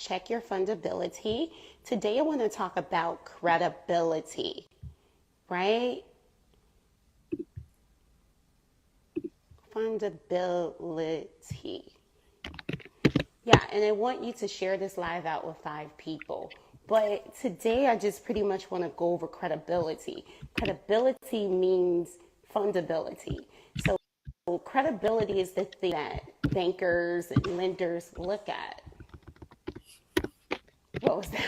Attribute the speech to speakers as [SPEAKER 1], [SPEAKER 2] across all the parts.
[SPEAKER 1] Check your fundability. Today I want to talk about credibility, right? Fundability. Yeah, and I want you to share this live out with 5 people. But today I just pretty much want to go over credibility. Credibility means fundability. So credibility is the thing that bankers and lenders look at. What was that?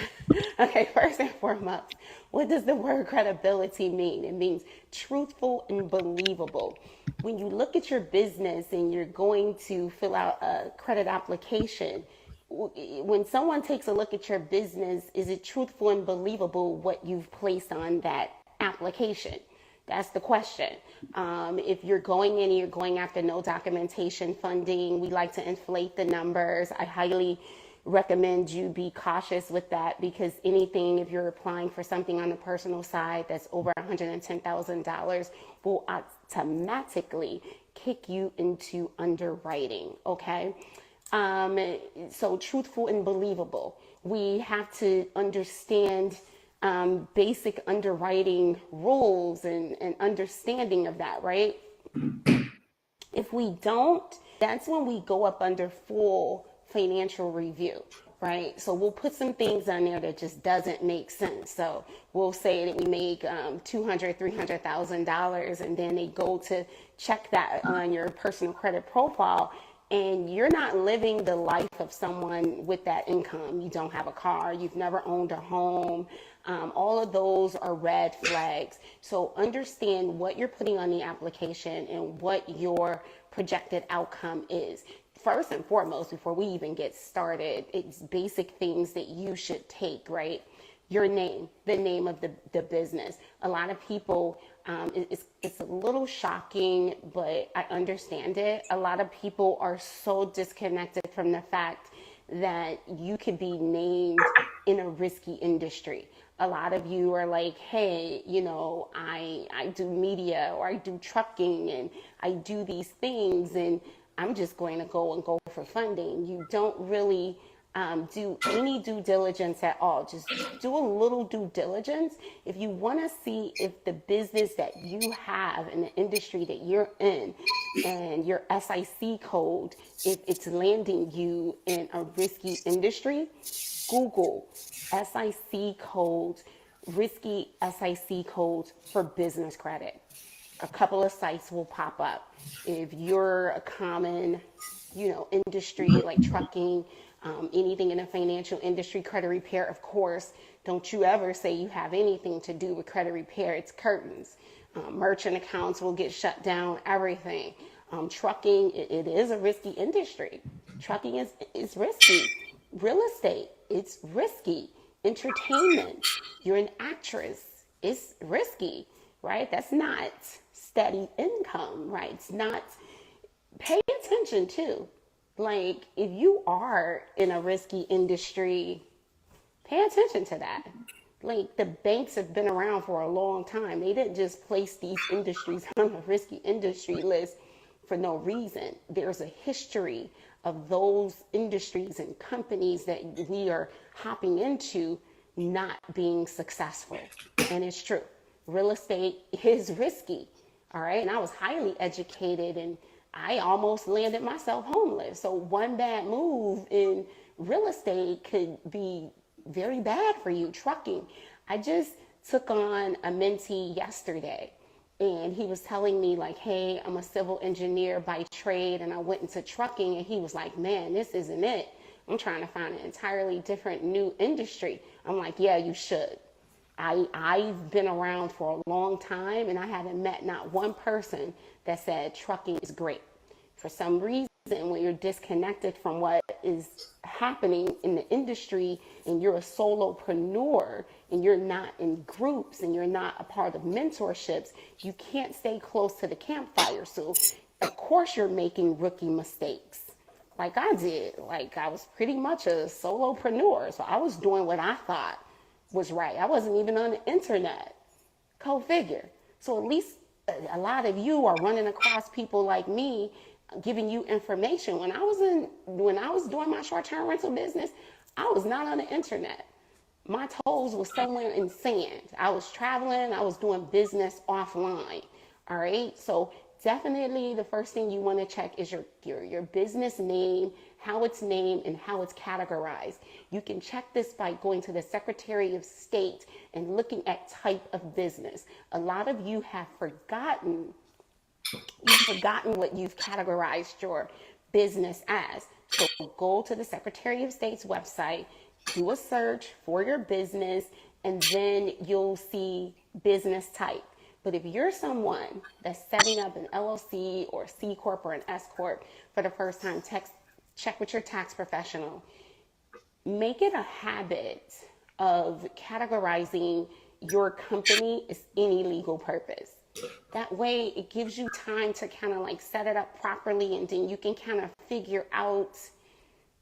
[SPEAKER 1] Okay, first and foremost, what does the word credibility mean? It means truthful and believable. When you look at your business and you're going to fill out a credit application, when someone takes a look at your business, is it truthful and believable what you've placed on that application? That's the question. If you're going in and you're going after no documentation funding, we like to inflate the numbers. I highly recommend you be cautious with that, because anything, if you're applying for something on the personal side that's over $110,000, will automatically kick you into underwriting, okay? So truthful and believable. We have to understand basic underwriting rules and understanding of that, right? If we don't, that's when we go up under full financial review, right? So we'll put some things on there that just doesn't make sense. So we'll say that we make $200,000, $300,000, and then they go to check that on your personal credit profile, and you're not living the life of someone with that income. You don't have a car, you've never owned a home. All of those are red flags. So understand what you're putting on the application and what your projected outcome is. First and foremost, before we even get started, it's basic things that you should take, right? Your name, the name of the business. A lot of people, it's a little shocking, but I understand it. A lot of people are so disconnected from the fact that you could be named in a risky industry. A lot of you are like, hey, you know, I do media, or I do trucking, and I do these things, and I'm just going to go for funding. You don't really do any due diligence at all. Just do a little due diligence. If you want to see if the business that you have in the industry that you're in and your SIC code, if it's landing you in a risky industry, Google SIC codes, risky SIC codes for business credit. A couple of sites will pop up. If you're a common, industry like trucking, anything in the financial industry, credit repair, of course, don't you ever say you have anything to do with credit repair. It's curtains. Merchant accounts will get shut down, everything. Trucking, it is a risky industry. Trucking is risky. Real estate, it's risky. Entertainment, you're an actress, it's risky, right? That's not steady income, right? It's not. Pay attention too. Like, if you are in a risky industry, pay attention to that. Like, the banks have been around for a long time. They didn't just place these industries on a risky industry list for no reason. There's a history of those industries and companies that we are hopping into not being successful. And it's true. Real estate is risky. All right. And I was highly educated, and I almost landed myself homeless. So one bad move in real estate could be very bad for you. Trucking. I just took on a mentee yesterday, and he was telling me like, hey, I'm a civil engineer by trade, and I went into trucking, and he was like, man, this isn't it. I'm trying to find an entirely different new industry. I'm like, yeah, you should. I've been around for a long time, and I haven't met not one person that said trucking is great. For some reason, when you're disconnected from what is happening in the industry, and you're a solopreneur, and you're not in groups, and you're not a part of mentorships, you can't stay close to the campfire. So of course you're making rookie mistakes, like I did. Like, I was pretty much a solopreneur, so I was doing what I thought was right. I wasn't even on the internet. Go figure. So at least a lot of you are running across people like me giving you information. When I was doing my short-term rental business, I was not on the internet. My toes was somewhere in sand. I was traveling, I was doing business offline. All right. So definitely the first thing you want to check is your business name, how it's named, and how it's categorized. You can check this by going to the Secretary of State and looking at type of business. A lot of you have forgotten what you've categorized your business as. So go to the Secretary of State's website, do a search for your business, and then you'll see business type. But if you're someone that's setting up an LLC or C Corp or an S Corp for the first time, check with your tax professional. Make it a habit of categorizing your company as any legal purpose. That way it gives you time to kind of like set it up properly, and then you can kind of figure out,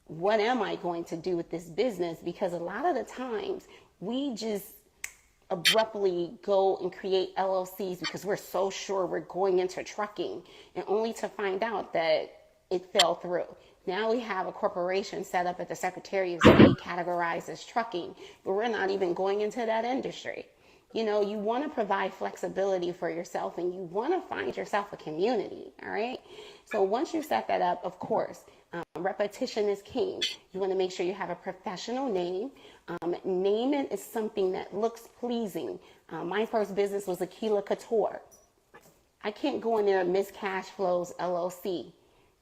[SPEAKER 1] what am I going to do with this business? Because a lot of the times we just abruptly go and create LLCs because we're so sure we're going into trucking, and only to find out that it fell through. Now we have a corporation set up at the Secretary of State categorized as trucking, but we're not even going into that industry. You know, you want to provide flexibility for yourself, and you want to find yourself a community. All right. So once you set that up, of course, repetition is king. You want to make sure you have a professional name. Name it as something that looks pleasing. My first business was Aquila Couture. I can't go in there, Miss Cash Flows LLC.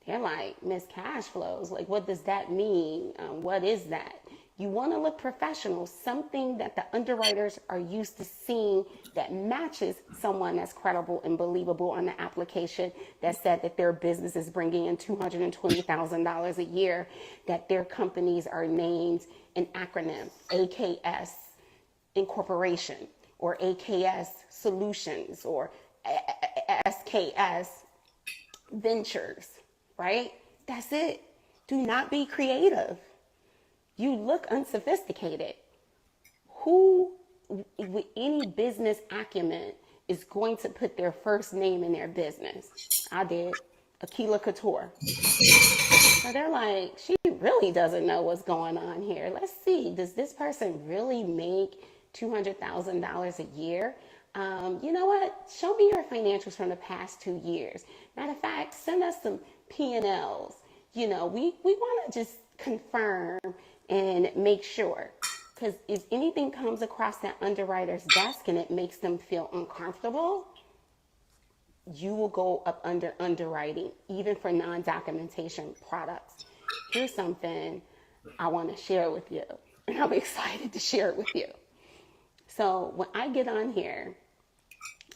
[SPEAKER 1] They're like, Miss Cash Flows, like, what does that mean? What is that? You want to look professional, something that the underwriters are used to seeing that matches someone that's credible and believable on the application that said that their business is bringing in $220,000 a year, that their companies are named an acronym, AKS Incorporation, or AKS Solutions, or SKS Ventures, right? That's it. Do not be creative. You look unsophisticated. Who with any business acumen is going to put their first name in their business? I did. Aquila Couture. So they're like, she really doesn't know what's going on here. Let's see, does this person really make $200,000 a year? You know what? Show me your financials from the past 2 years. Matter of fact, send us some P&Ls. You know, we want to just confirm and make sure. Because if anything comes across that underwriter's desk and it makes them feel uncomfortable, you will go up under underwriting, even for non-documentation products. Here's something I want to share with you, and I'm excited to share it with you. So when I get on here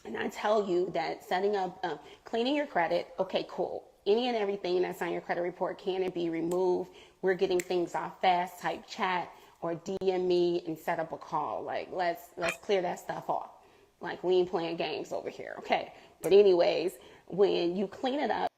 [SPEAKER 1] and I tell you that setting up, cleaning your credit, okay, cool. Any and everything that's on your credit report, can it be removed? We're getting things off fast, type chat or DM me and set up a call. Like, let's clear that stuff off. Like, we ain't playing games over here, okay? But anyways, when you clean it up,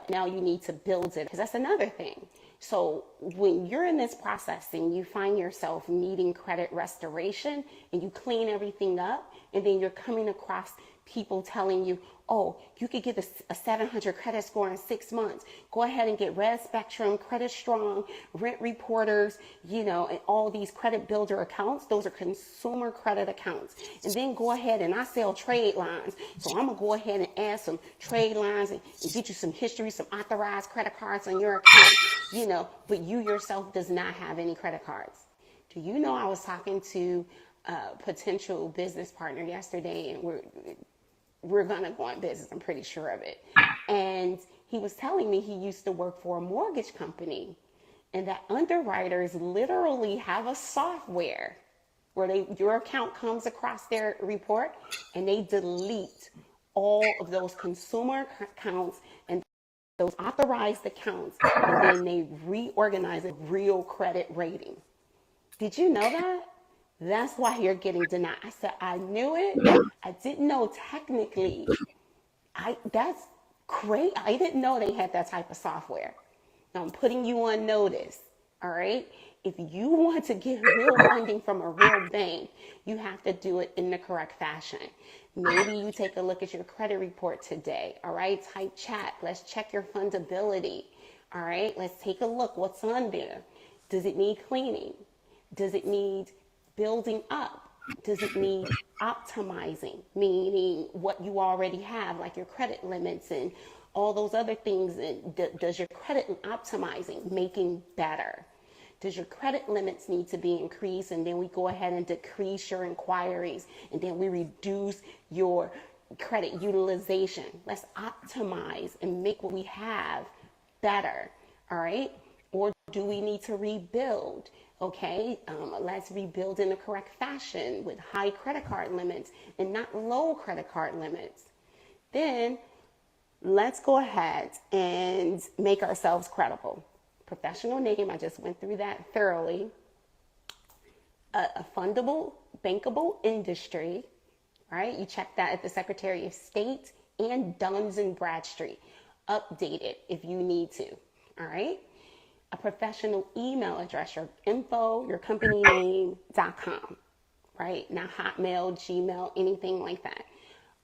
[SPEAKER 1] now you need to build it, because that's another thing. So when you're in this process and you find yourself needing credit restoration and you clean everything up, and then you're coming across people telling you, oh, you could get a 700 credit score in 6 months. Go ahead and get Red Spectrum, Credit Strong, Rent Reporters, you know, and all these credit builder accounts. Those are consumer credit accounts. And then go ahead, and I sell trade lines. So I'm going to go ahead and add some trade lines and get you some history, some authorized credit cards on your account, you know, but you yourself does not have any credit cards. Do you know I was talking to a potential business partner yesterday, and we're going to go in business, I'm pretty sure of it. And he was telling me he used to work for a mortgage company, and that underwriters literally have a software where your account comes across their report and they delete all of those consumer accounts and those authorized accounts, and then they reorganize a real credit rating. Did you know that? That's why you're getting denied. I said, I knew it. I didn't know technically. That's great. I didn't know they had that type of software. Now I'm putting you on notice, all right? If you want to get real funding from a real bank, you have to do it in the correct fashion. Maybe you take a look at your credit report today, all right? Type chat. Let's check your fundability, all right? Let's take a look. What's on there? Does it need cleaning? Does it need building up? Does it need optimizing, meaning what you already have, like your credit limits and all those other things? And does your credit optimizing, making better? Does your credit limits need to be increased? And then we go ahead and decrease your inquiries, and then we reduce your credit utilization. Let's optimize and make what we have better. All right. Or do we need to rebuild? Okay, let's rebuild in the correct fashion with high credit card limits and not low credit card limits. Then let's go ahead and make ourselves credible. Professional name, I just went through that thoroughly. A fundable, bankable industry, right? You check that at the Secretary of State and Duns and Bradstreet. Update it if you need to, all right? A professional email address, your info, your company name.com, right? Not Hotmail, Gmail, anything like that.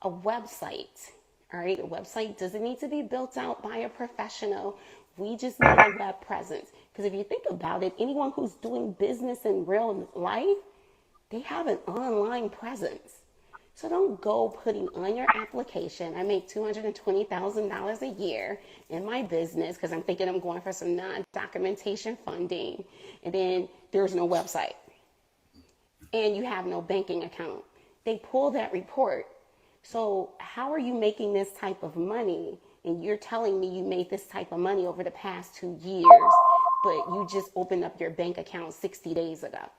[SPEAKER 1] A website, all right? A website doesn't need to be built out by a professional. We just need a web presence. Because if you think about it, anyone who's doing business in real life, they have an online presence. So don't go putting on your application, I make $220,000 a year in my business because I'm thinking I'm going for some non-documentation funding, and then there's no website and you have no banking account. They pull that report. So how are you making this type of money? And you're telling me you made this type of money over the past 2 years, but you just opened up your bank account 60 days ago.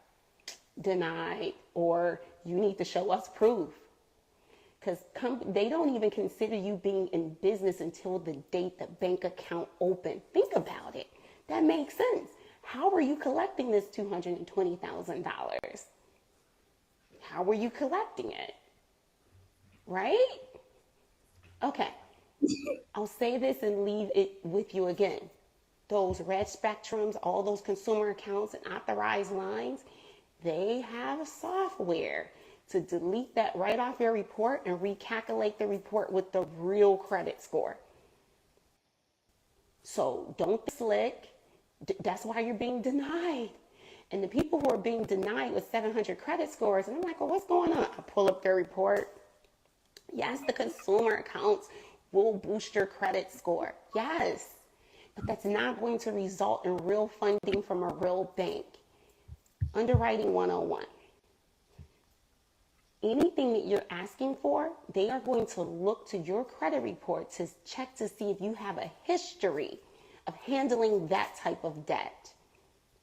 [SPEAKER 1] Denied, or you need to show us proof. Because they don't even consider you being in business until the date the bank account opened. Think about it. That makes sense. How are you collecting this $220,000? How are you collecting it? Right? Okay. I'll say this and leave it with you again. Those red spectrums, all those consumer accounts and authorized lines, they have software to delete that right off your report and recalculate the report with the real credit score. So don't be slick. That's why you're being denied. And the people who are being denied with 700 credit scores, and I'm like, well, what's going on? I pull up their report. Yes, the consumer accounts will boost your credit score. Yes, but that's not going to result in real funding from a real bank. Underwriting 101. Anything that you're asking for, they are going to look to your credit report to check to see if you have a history of handling that type of debt.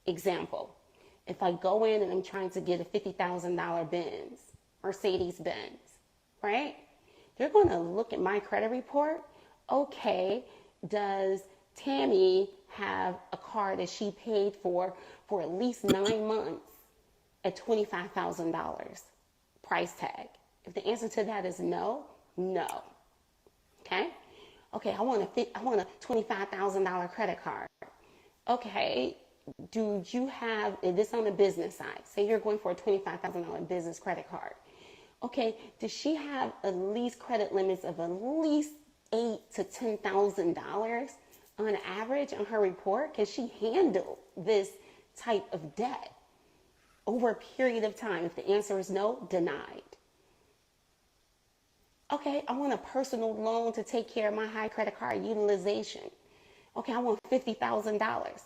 [SPEAKER 1] Example, if I go in and I'm trying to get a $50,000 Benz, Mercedes Benz, right? They're going to look at my credit report. Okay, does Tammy have a car that she paid for at least 9 months at $25,000? Price tag. If the answer to that is no, no. Okay? Okay, I want a $25,000 credit card. Okay, do you have this on the business side? Say you're going for a $25,000 business credit card. Okay, does she have at least credit limits of at least $8,000 to $10,000 on average on her report? Can she handle this type of debt over a period of time? If the answer is no, denied. Okay, I want a personal loan to take care of my high credit card utilization. Okay, I want $50,000.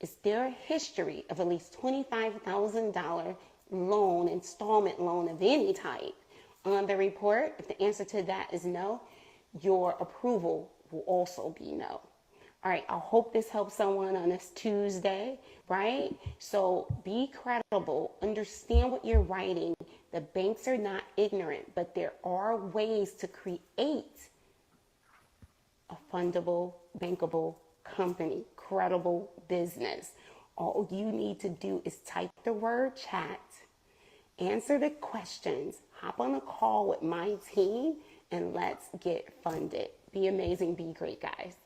[SPEAKER 1] Is there a history of at least $25,000 loan, installment loan of any type on the report? If the answer to that is no, your approval will also be no. All right, I hope this helps someone on this Tuesday, right? So be credible, understand what you're writing. The banks are not ignorant, but there are ways to create a fundable, bankable company, credible business. All you need to do is type the word chat, answer the questions, hop on a call with my team, and let's get funded. Be amazing, be great, guys.